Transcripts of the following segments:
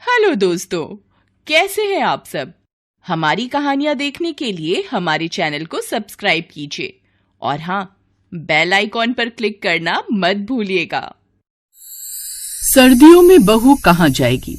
Hello दोस्तों, कैसे हैं आप सब। हमारी कहानियां देखने के लिए हमारे चैनल को सब्सक्राइब कीजिए और हाँ, बेल आइकॉन पर क्लिक करना मत भूलिएगा। सर्दियों में बहू कहाँ जाएगी।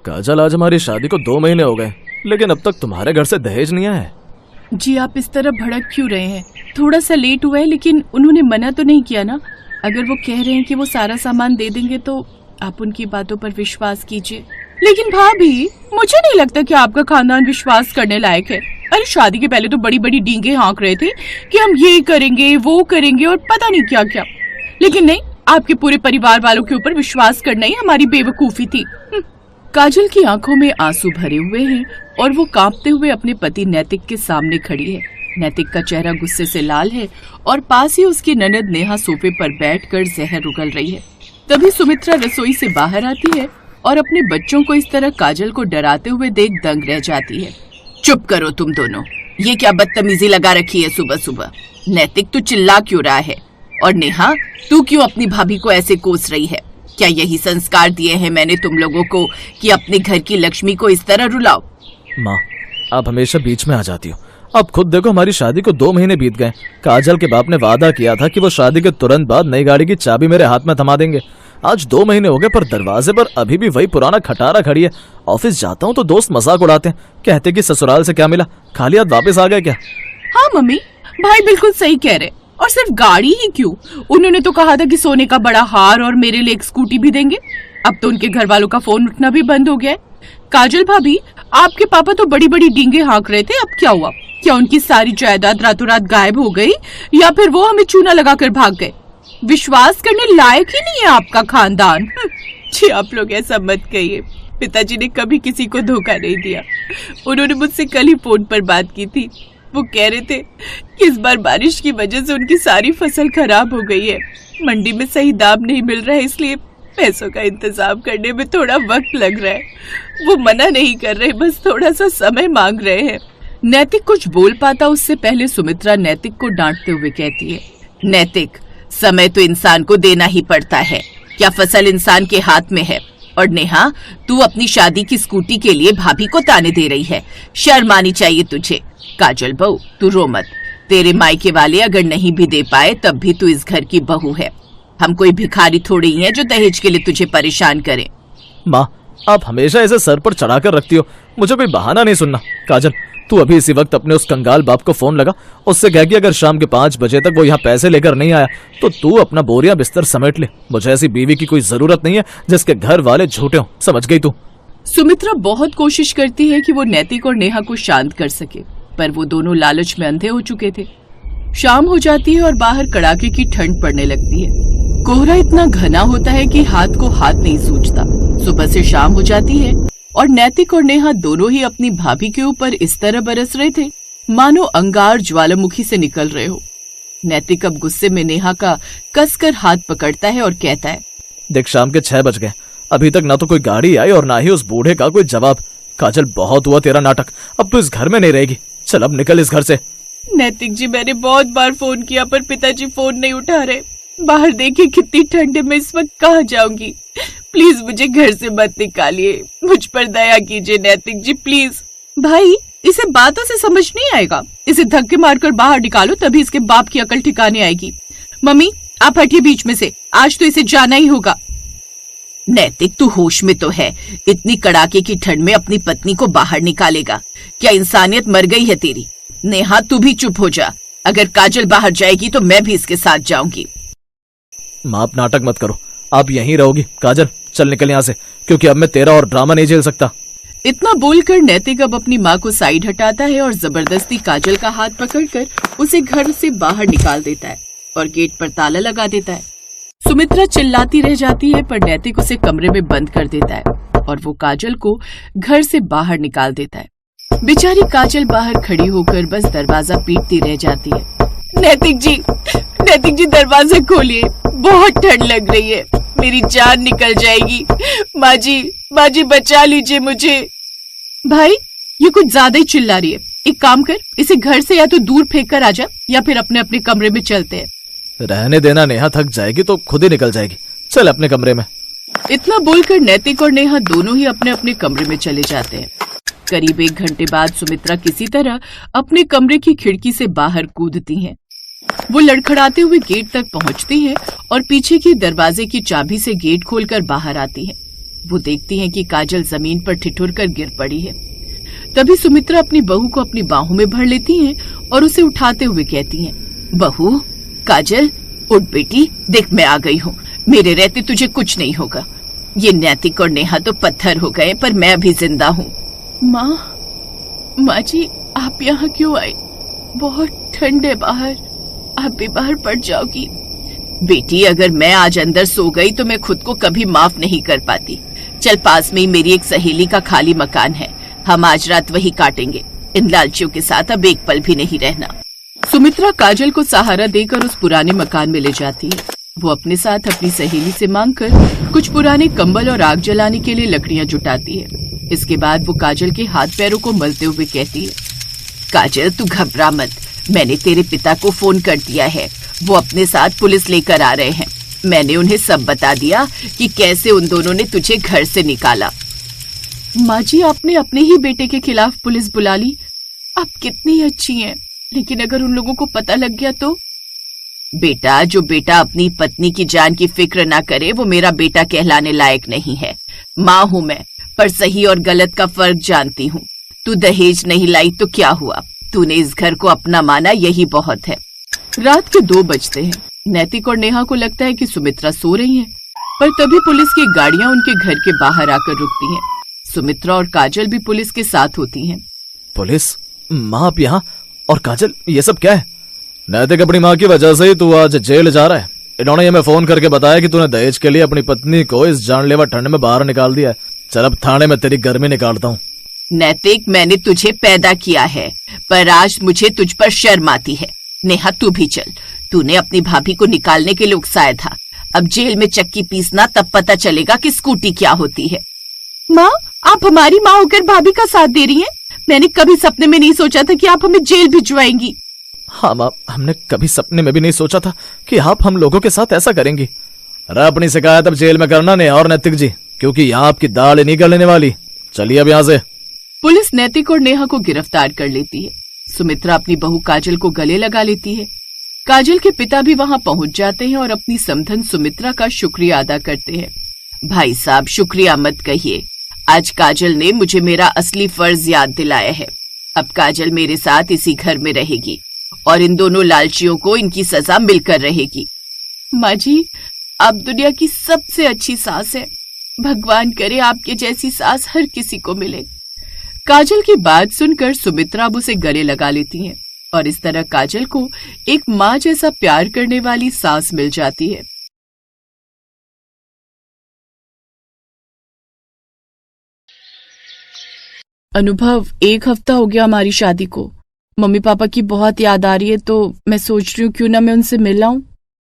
काजल, आज हमारी शादी को 2 महीने हो गए, लेकिन अब तक तुम्हारे घर से दहेज नहीं आया है। जी, आप इस तरह भड़क क्यों रहे हैं। थोड़ा सा लेट हुआ है, लेकिन उन्होंने मना तो नहीं किया ना। अगर वो कह रहे हैं कि वो सारा सामान दे देंगे तो आप उनकी बातों पर विश्वास कीजिए। लेकिन भाभी, मुझे नहीं लगता कि आपका खानदान विश्वास करने लायक है। अरे शादी के पहले तो बड़ी बड़ी डींगे हाँक रहे थे कि हम ये करेंगे वो करेंगे और पता नहीं क्या क्या। लेकिन नहीं, आपके पूरे परिवार वालों के ऊपर विश्वास करना ही हमारी बेवकूफी थी। काजल की आंखों में आंसू भरे हुए हैं और वो कांपते हुए अपने पति नैतिक के सामने खड़ी है। नैतिक का चेहरा गुस्से से लाल है और पास ही उसकी ननद नेहा सोफे पर बैठकर जहर उगल रही है। तभी सुमित्रा रसोई से बाहर आती है और अपने बच्चों को इस तरह काजल को डराते हुए देख दंग रह जाती है। चुप करो तुम दोनों, ये क्या बदतमीजी लगा रखी है सुबह सुबह। नैतिक, तू चिल्ला क्यों रहा है? और नेहा, तू क्यों अपनी भाभी को ऐसे कोस रही है? क्या यही संस्कार दिए हैं मैंने तुम लोगों को कि अपने घर की लक्ष्मी को इस तरह रुलाओ? माँ, आप हमेशा बीच में आ जाती हो। अब खुद देखो, हमारी शादी को 2 महीने बीत गए। काजल के बाप ने वादा किया था कि वो शादी के तुरंत बाद नई गाड़ी की चाबी मेरे हाथ में थमा देंगे। आज 2 महीने हो गए, पर दरवाजे पर अभी भी वही पुराना खटारा खड़ी है। ऑफिस जाता हूँ तो दोस्त मजाक उड़ाते हैं, कहते कि ससुराल से क्या मिला, खाली हाथ वापस आ गए क्या। हाँ मम्मी, भाई बिल्कुल सही कह रहे। और सिर्फ गाड़ी ही क्यों, उन्होंने तो कहा था कि सोने का बड़ा हार और मेरे लिए एक स्कूटी भी देंगे। अब तो उनके घर वालों का फोन उठना भी बंद हो गया है। काजल भाभी, आपके पापा तो बड़ी बड़ी डींगे हाँक रहे थे, अब क्या हुआ? क्या उनकी सारी जायदाद रातों रात गायब हो गई या फिर वो हमें चूना लगाकर भाग गए? विश्वास करने लायक ही नहीं है आपका खानदान। जी, आप लोग ऐसा मत कहिए। पिताजी ने कभी किसी को धोखा नहीं दिया। उन्होंने मुझसे कल ही फोन पर बात की थी। वो कह रहे थे कि इस बार बारिश की वजह से उनकी सारी फसल खराब हो गई है। मंडी में सही दाम नहीं मिल रहा है, इसलिए पैसों का इंतजाम करने में थोड़ा वक्त लग रहा है। वो मना नहीं कर रहे, बस थोड़ा सा समय मांग रहे हैं। नैतिक कुछ बोल पाता उससे पहले सुमित्रा नैतिक को डांटते हुए कहती है, नैतिक, समय तो इंसान को देना ही पड़ता है। क्या फसल इंसान के हाथ में है? और नेहा, तू अपनी शादी की स्कूटी के लिए भाभी को ताने दे रही है। शर्म आनी चाहिए तुझे। काजल बहू, तू रो मत। तेरे मायके वाले अगर नहीं भी दे पाए तब भी तू इस घर की बहू है। हम कोई भिखारी थोड़ी हैं जो दहेज के लिए तुझे परेशान करें। माँ, आप हमेशा ऐसे सर पर चढ़ाकर रखती हो, मुझे कोई बहाना नहीं सुनना। काजल, तू अभी इसी वक्त अपने उस कंगाल बाप को फोन लगा, उससे कह कि अगर शाम के 5 बजे तक वो यहाँ पैसे लेकर नहीं आया तो तू अपना बोरिया बिस्तर समेट ले। मुझे ऐसी बीवी की कोई जरूरत नहीं है जिसके घर वाले झूठे हों, समझ गई तू? सुमित्रा बहुत कोशिश करती है कि वो नैतिक और नेहा को शांत कर सके, पर वो दोनों लालच में अंधे हो चुके थे। शाम हो जाती है और बाहर कड़ाके की ठंड पड़ने लगती है। कोहरा इतना घना होता है कि हाथ को हाथ नहीं सूझता। सुबह से शाम हो जाती है और नैतिक और नेहा दोनों ही अपनी भाभी के ऊपर इस तरह बरस रहे थे मानो अंगार ज्वालामुखी से निकल रहे हो। नैतिक अब गुस्से में नेहा का कसकर हाथ पकड़ता है और कहता है, देख, शाम के 6 बज गए, अभी तक ना तो कोई गाड़ी आई और ना ही उस बूढ़े का कोई जवाब। काजल, बहुत हुआ तेरा नाटक, अब तो इस घर में नहीं रहेगी। चल अब निकल इस घर से। नैतिक जी, मैंने बहुत बार फोन किया पर पिताजी फोन नहीं उठा रहे। बाहर देखिए कितनी ठंड है, मैं इस वक्त कहाँ जाऊंगी? प्लीज मुझे घर से मत निकालिए, मुझ पर दया कीजिए नैतिक जी, प्लीज। भाई, इसे बातों से समझ नहीं आएगा। इसे धक्के मारकर बाहर निकालो, तभी इसके बाप की अकल ठिकाने आएगी। मम्मी, आप हटिए बीच में से, आज तो इसे जाना ही होगा। नैतिक, तू होश में तो है? इतनी कड़ाके की ठंड में अपनी पत्नी को बाहर निकालेगा? क्या इंसानियत मर गई है तेरी? नेहा, तू भी चुप हो जा। अगर काजल बाहर जाएगी तो मैं भी इसके साथ जाऊंगी। माँ, आप नाटक मत करो, आप यहीं रहोगी। काजल, चल निकल यहाँ से, क्योंकि अब मैं तेरा और ड्रामा नहीं झेल सकता। इतना बोलकर नैतिक अब अपनी माँ को साइड हटाता है और जबरदस्ती काजल का हाथ पकड़कर उसे घर से बाहर निकाल देता है और गेट पर ताला लगा देता है। सुमित्रा चिल्लाती रह जाती है पर नैतिक उसे कमरे में बंद कर देता है और वो काजल को घर से बाहर निकाल देता है। बेचारी काजल बाहर खड़ी होकर बस दरवाजा पीटती रह जाती है। नैतिक जी दरवाजा खोलिए, बहुत ठंड लग रही है, मेरी जान निकल जाएगी। माँ जी बचा लीजिए मुझे। भाई, ये कुछ ज्यादा ही चिल्ला रही है। एक काम कर, इसे घर से या तो दूर फेंक कर आ जा या फिर अपने अपने कमरे में चलते हैं। रहने देना, नेहा थक जाएगी तो खुद ही निकल जाएगी। चल अपने कमरे में। इतना बोलकर नैतिक और नेहा दोनों ही अपने अपने कमरे में चले जाते हैं। करीब 1 घंटे बाद सुमित्रा किसी तरह अपने कमरे की खिड़की से बाहर कूदती हैं। वो लड़खड़ाते हुए गेट तक पहुंचती हैं और पीछे के दरवाजे की चाबी से गेट खोलकर बाहर आती हैं। वो देखती हैं कि काजल जमीन पर ठिठुर कर गिर पड़ी है। तभी सुमित्रा अपनी बहू को अपनी बाहों में भर लेती हैं और उसे उठाते हुए कहती हैं, बहू, काजल, उठ बेटी, देख मैं आ गई हूँ। मेरे रहते तुझे कुछ नहीं होगा। ये नैतिक और नेहा तो पत्थर हो गए, पर मैं अभी जिंदा हूँ। माँ जी, आप यहाँ क्यों आए? बहुत ठंड है बाहर, आप भी बाहर पड़ जाओगी। बेटी, अगर मैं आज अंदर सो गई तो मैं खुद को कभी माफ नहीं कर पाती। चल, पास में ही मेरी एक सहेली का खाली मकान है, हम आज रात वही काटेंगे। इन लालचियों के साथ अब एक पल भी नहीं रहना। सुमित्रा काजल को सहारा देकर उस पुराने मकान में ले जाती है। वो अपने साथ अपनी सहेली से मांगकर कुछ पुराने कंबल और आग जलाने के लिए लकड़ियां जुटाती है। इसके बाद वो काजल के हाथ पैरों को मलते हुए कहती है, काजल तू घबरा मत, मैंने तेरे पिता को फोन कर दिया है, वो अपने साथ पुलिस लेकर आ रहे हैं। मैंने उन्हें सब बता दिया कि कैसे उन दोनों ने तुझे घर से निकाला। माँ जी, आपने अपने ही बेटे के खिलाफ पुलिस बुला ली। आप कितनी अच्छी हैं, लेकिन अगर उन लोगों को पता लग गया तो? बेटा, जो बेटा अपनी पत्नी की जान की फिक्र ना करे वो मेरा बेटा कहलाने लायक नहीं है। माँ हूँ मैं, पर सही और गलत का फर्क जानती हूँ। तू दहेज नहीं लाई तो क्या हुआ, तूने इस घर को अपना माना, यही बहुत है। रात के 2 बजते हैं। नैतिक और नेहा को लगता है कि सुमित्रा सो रही है, पर तभी पुलिस की गाड़ियां उनके घर के बाहर आकर रुकती हैं। सुमित्रा और काजल भी पुलिस के साथ होती हैं। पुलिस? माँ आप यहाँ? और काजल, ये सब क्या है? नैतिक, अपनी माँ की वजह से ही तू आज जेल जा रहा है। इन्होंने ये मैं फोन करके बताया कि तूने दहेज के लिए अपनी पत्नी को इस जानलेवा ठंड में बाहर निकाल दिया है। चल अब थाने में तेरी गर्मी निकालता हूँ। नैतिक, मैंने तुझे पैदा किया है, पर आज मुझे तुझ पर शर्म आती है। नेहा, तू भी चल, तूने अपनी भाभी को निकालने के लिए उकसाया था। अब जेल में चक्की पीसना, तब पता चलेगा कि स्कूटी क्या होती है। माँ, आप हमारी माँ होकर भाभी का साथ दे रही हैं। मैंने कभी सपने में नहीं सोचा था कि आप हमें जेल भिजवाएंगी। हाँ माँ, हमने कभी सपने में भी नहीं सोचा था कि आप हम लोगों के साथ ऐसा करेंगी। अरे अपनी शिकायत अब जेल में करना नहीं, और नैतिक जी, क्योंकि यहाँ आपकी दाल नहीं गलने वाली। चलिए अब यहाँ से। पुलिस नैतिक और नेहा को गिरफ्तार कर लेती है। सुमित्रा अपनी बहू काजल को गले लगा लेती है। काजल के पिता भी वहाँ पहुँच जाते हैं और अपनी समधन सुमित्रा का शुक्रिया अदा करते हैं। भाई साहब, शुक्रिया मत कहिए, आज काजल ने मुझे मेरा असली फर्ज याद दिलाया है। अब काजल मेरे साथ इसी घर में रहेगी और इन दोनों लालचियों को इनकी सजा मिलकर रहेगी। माँ जी, आप दुनिया की सबसे अच्छी सास है। भगवान करे आपके जैसी सास हर किसी को मिले। काजल की बात सुनकर सुमित्रा अब उसे गले लगा लेती हैं और इस तरह काजल को एक माँ जैसा प्यार करने वाली सास मिल जाती है। अनुभव, 1 हफ्ता हो गया हमारी शादी को। मम्मी पापा की बहुत याद आ रही है, तो मैं सोच रही हूँ क्यों ना मैं उनसे मिल आऊं।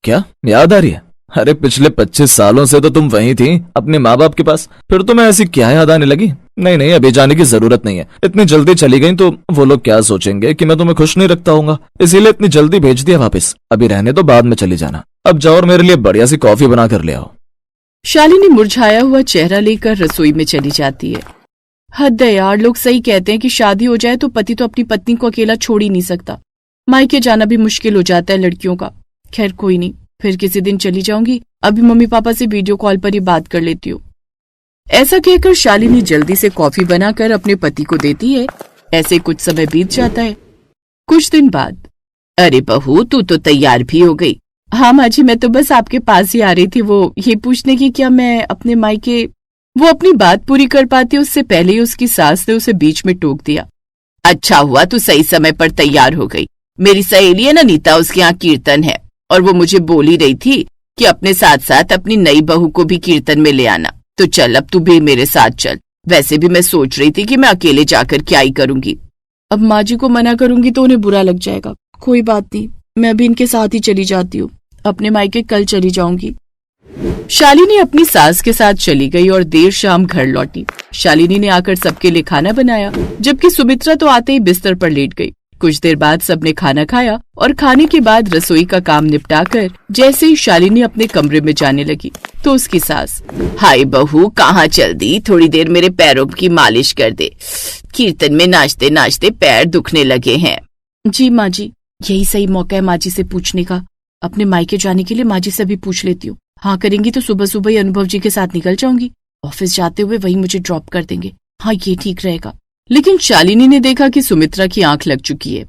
क्या याद आ रही है? अरे पिछले 25 सालों से तो तुम वहीं थी अपने माँ बाप के पास, फिर तुम्हें ऐसी क्या याद आने लगी? नहीं नहीं, अभी जाने की जरूरत नहीं है। इतनी जल्दी चली गई तो वो लोग क्या सोचेंगे कि मैं तुम्हें खुश नहीं रखता हूँ, इसीलिए इतनी जल्दी भेज दिया वापस। अभी रहने तो बाद में चली जाना। अब जाओ और मेरे लिए बढ़िया सी कॉफी बना कर ले आओ। शालिनी मुरझाया हुआ चेहरा लेकर रसोई में चली जाती है। हद है यार, लोग सही कहते हैं कि शादी हो जाए तो पति तो अपनी पत्नी को अकेला छोड़ ही नहीं सकता। मायके जाना भी मुश्किल हो जाता है लड़कियों का। खैर कोई नहीं, फिर किसी दिन चली जाऊंगी। अभी मम्मी पापा से वीडियो कॉल पर ही बात कर लेती हूँ। ऐसा कहकर शालिनी जल्दी से कॉफी बनाकर अपने पति को देती है। ऐसे कुछ समय बीत जाता है। कुछ दिन बाद, अरे बहू, तू तो तैयार भी हो गई। हाँ माँ जी, मैं तो बस आपके पास ही आ रही थी, वो ये पूछने की क्या मैं अपने मायके। वो अपनी बात पूरी कर पाती उससे पहले ही उसकी सास ने उसे बीच में टोक दिया। अच्छा हुआ तू सही समय पर तैयार हो गई। मेरी सहेली है ना नीता, उसके यहाँ कीर्तन है और वो मुझे बोल ही रही थी कि अपने साथ साथ अपनी नई बहू को भी कीर्तन में ले आना। तो चल, अब तू भी मेरे साथ चल। वैसे भी मैं सोच रही थी कि मैं अकेले जाकर क्या ही करूंगी। अब माँ जी को मना करूंगी तो उन्हें बुरा लग जाएगा। कोई बात नहीं, मैं अभी इनके साथ ही चली जाती हूँ। अपने मायके कल चली जाऊंगी। शालिनी अपनी सास के साथ चली गई और देर शाम घर लौटी। शालिनी ने आकर सबके लिए खाना बनाया, जबकि सुमित्रा तो आते ही बिस्तर पर लेट गई। कुछ देर बाद सबने खाना खाया और खाने के बाद रसोई का काम निपटाकर जैसे ही शालिनी अपने कमरे में जाने लगी तो उसकी सास, हाय बहू कहाँ चल दी, थोड़ी देर मेरे पैरों की मालिश कर दे, कीर्तन में नाचते नाचते पैर दुखने लगे हैं। जी माँ जी, यही सही मौका है माँ जी से पूछने का। अपने मायके जाने के लिए माँ जी से भी पूछ लेती हूँ। हाँ करेंगी तो सुबह सुबह ही अनुभव जी के साथ निकल जाऊंगी, ऑफिस जाते हुए वही मुझे ड्रॉप कर देंगे। हाँ ये ठीक रहेगा। लेकिन शालिनी ने देखा कि सुमित्रा की आंख लग चुकी है।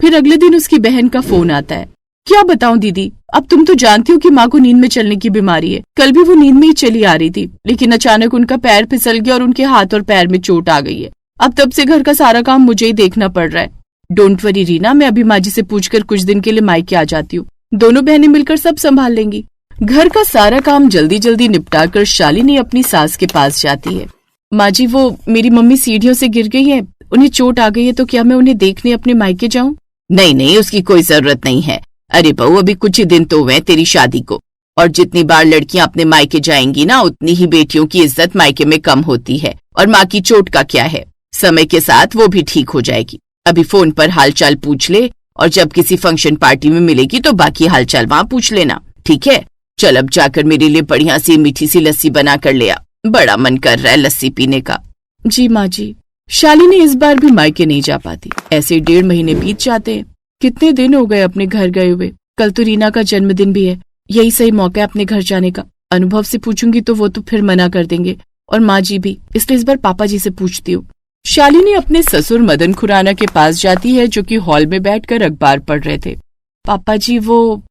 फिर अगले दिन उसकी बहन का फोन आता है। क्या बताऊं दीदी, अब तुम तो जानती हो कि माँ को नींद में चलने की बीमारी है। कल भी वो नींद में ही चली आ रही थी, लेकिन अचानक उनका पैर फिसल गया और उनके हाथ और पैर में चोट आ गई है। अब तब से घर का सारा काम मुझे ही देखना पड़ रहा है। डोंट वरी रीना, मैं अभी माँ जी से पूछकर कुछ दिन के लिए मायके आ जाती हूँ, दोनों बहनें मिलकर सब संभाल लेंगी। घर का सारा काम जल्दी जल्दी निपटाकर शालिनी अपनी सास के पास जाती है। माँ जी, वो मेरी मम्मी सीढ़ियों से गिर गई है, उन्हें चोट आ गई है, तो क्या मैं उन्हें देखने अपने मायके जाऊं? नहीं नहीं, उसकी कोई जरूरत नहीं है। अरे बहू, अभी कुछ ही दिन तो हुए तेरी शादी को, और जितनी बार लड़कियां अपने मायके जाएंगी ना, उतनी ही बेटियों की इज्जत मायके में कम होती है। और माँ की चोट का क्या है, समय के साथ वो भी ठीक हो जाएगी। अभी फोन पर हालचाल पूछ ले, और जब किसी फंक्शन पार्टी में मिलेगी तो बाकी हालचाल वहाँ पूछ लेना, ठीक है? चल अब जाकर मेरे लिए बढ़िया सी मीठी सी लस्सी बना कर ले आ, बड़ा मन कर रहा है लस्सी पीने का। जी माँ जी। शालिनी इस बार भी मायके नहीं जा पाती। ऐसे 1.5 महीने बीत जाते हैं। कितने दिन हो गए अपने घर गए हुए। कल तो रीना का जन्मदिन भी है, यही सही मौका है अपने घर जाने का। अनुभव से पूछूंगी तो वो तो फिर मना कर देंगे, और माँ जी भी, इसलिए इस बार पापा जी से पूछती हूँ। शालिनी अपने ससुर मदन खुराना के पास जाती है, जो कि हॉल में बैठकर अखबार पढ़ रहे थे। पापा जी वो।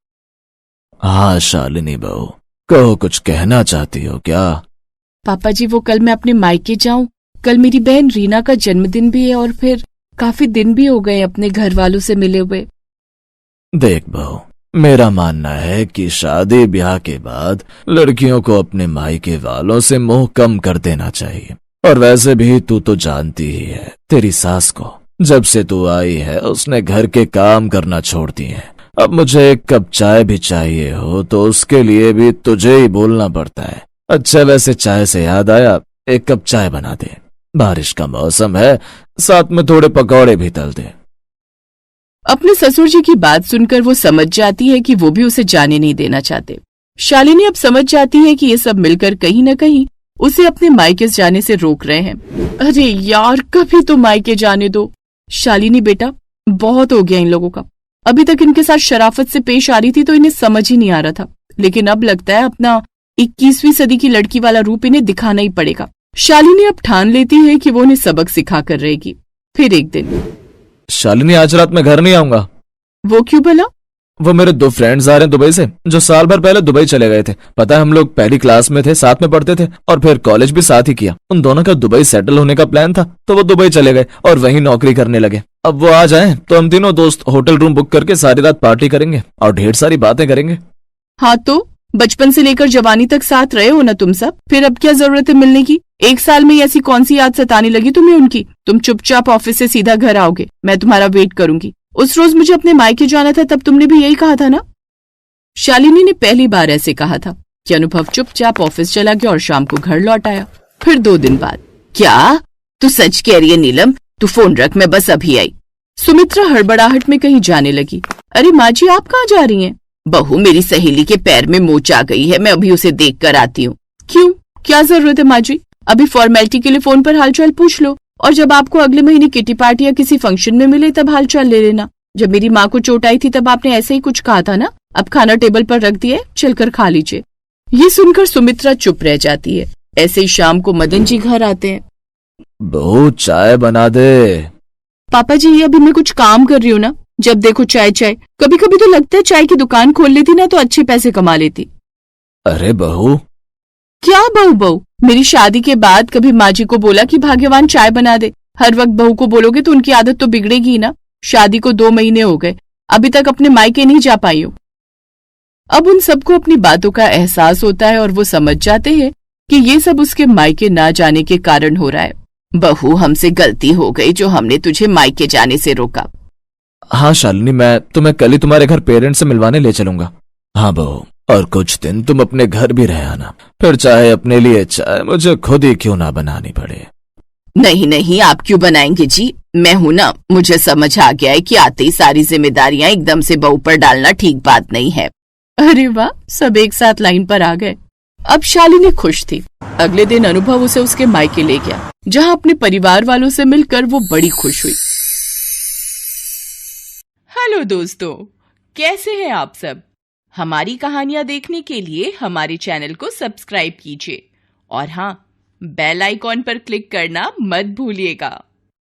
हाँ शालिनी बहू, कहो, कुछ कहना चाहती हो क्या? पापा जी वो कल मैं अपने मायके जाऊं, कल मेरी बहन रीना का जन्मदिन भी है, और फिर काफी दिन भी हो गए अपने घर वालों से मिले हुए। देख बहू, मेरा मानना है कि शादी ब्याह के बाद लड़कियों को अपने मायके वालों से मोह कम कर देना चाहिए। और वैसे भी तू तो जानती ही है तेरी सास को, जब से तू आई है उसने घर के काम करना छोड़ दिए हैं। अब मुझे एक कप चाय भी चाहिए हो तो उसके लिए भी तुझे ही बोलना पड़ता है। अच्छा वैसे चाय से याद आया, एक कप चाय बना दे, बारिश का मौसम है, साथ में थोड़े पकौड़े भी तल दे। अपने ससुर जी की बात सुनकर वो समझ जाती है कि वो भी उसे जाने नहीं देना चाहते। शालिनी अब समझ जाती है कि ये सब मिलकर कहीं न कहीं उसे अपने मायके जाने से रोक रहे हैं। अरे यार, कभी तो मायके जाने दो। शालिनी बेटा, बहुत हो गया इन लोगों का। अभी तक इनके साथ शराफत से पेश आ रही थी तो इन्हें समझ ही नहीं आ रहा था, लेकिन अब लगता है अपना 21वीं सदी की लड़की वाला रूप इन्हें दिखाना ही पड़ेगा। शालिनी अब ठान लेती है कि वो उन्हें सबक सिखा कर रहेगी। फिर एक दिन, शालिनी आज रात मैं घर नहीं आऊंगा। वो क्यों भला? वो मेरे 2 फ्रेंड्स आ रहे हैं दुबई से, जो साल भर पहले दुबई चले गए थे। पता है हम लोग पहली क्लास में थे, साथ में पढ़ते थे और फिर कॉलेज भी साथ ही किया। उन दोनों का दुबई सेटल होने का प्लान था तो वो दुबई चले गए और वहीं नौकरी करने लगे। अब वो आ जाएं तो हम तीनों दोस्त होटल रूम बुक करके सारी रात पार्टी करेंगे और ढेर सारी बातें करेंगे। हाँ तो बचपन से लेकर जवानी तक साथ रहे हो ना तुम सब, फिर अब क्या जरूरत है मिलने की? 1 साल में ऐसी कौन सी याद सताने लगी तुम्हें उनकी? तुम चुपचाप ऑफिस से सीधा घर आओगे, मैं तुम्हारा वेट करूंगी। उस रोज मुझे अपने मायके जाना था, तब तुमने भी यही कहा था ना? शालिनी ने पहली बार ऐसे कहा था कि अनुभव चुपचाप ऑफिस चला गया और शाम को घर लौट आया। फिर 2 दिन बाद, क्या तू सच कह रही है नीलम? तू फोन रख, मैं बस अभी आई। सुमित्रा हड़बड़ाहट में कहीं जाने लगी। अरे माँ जी, आप कहाँ जा रही हैं? बहू, मेरी सहेली के पैर में मोच आ गई है, मैं अभी उसे देख कर आती हूँ। क्यों, क्या जरूरत है माँ जी? अभी फॉर्मेलिटी के लिए फोन पर हालचाल पूछ लो, और जब आपको अगले महीने किटी पार्टी या किसी फंक्शन में मिले तब हालचाल ले लेना। जब मेरी माँ को चोट आई थी तब आपने ऐसे ही कुछ कहा था ना। अब खाना टेबल पर रख दिए, चलकर खा लीजिए। ये सुनकर सुमित्रा चुप रह जाती है। ऐसे ही शाम को मदन जी घर आते हैं। बहू चाय बना दे। पापा जी, ये अभी मैं कुछ काम कर रही हूँ ना, जब देखो चाय चाय। कभी कभी तो लगता है चाय की दुकान खोल लेती ना तो अच्छे पैसे कमा लेती। अरे बहू। क्या बहू बहू? मेरी शादी के बाद कभी माँ जी को बोला कि भाग्यवान चाय बना दे? हर वक्त बहू को बोलोगे तो उनकी आदत तो बिगड़ेगी ही ना। शादी को 2 महीने हो गए, अभी तक अपने मायके नहीं जा पाई हूँ। अब उन सबको अपनी बातों का एहसास होता है और वो समझ जाते हैं कि ये सब उसके मायके ना जाने के कारण हो रहा है। बहू, हमसे गलती हो गई जो हमने तुझे मायके जाने से रोका। हाँ शालिनी, मैं तुम्हें कल ही तुम्हारे घर पेरेंट्स से मिलवाने ले चलूंगा। हाँ बहू, और कुछ दिन तुम अपने घर भी रह आना, फिर चाहे अपने लिए चाय मुझे खुद ही क्यों ना बनानी पड़े। नहीं नहीं, आप क्यों बनाएंगे जी? मैं हूं ना, मुझे समझ आ गया है कि आते ही सारी जिम्मेदारियां एकदम से बहू पर डालना ठीक बात नहीं है। अरे वाह, सब एक साथ लाइन पर आ गए। अब शालिनी खुश थी। अगले दिन अनुभव उसे उसके मायके ले गया, जहां अपने परिवार वालों से मिलकर वो बड़ी खुश हुई। हेलो दोस्तों, कैसे हैं आप सब? हमारी कहानियां देखने के लिए हमारे चैनल को सब्सक्राइब कीजिए और हाँ, बेल आइकॉन पर क्लिक करना मत भूलिएगा।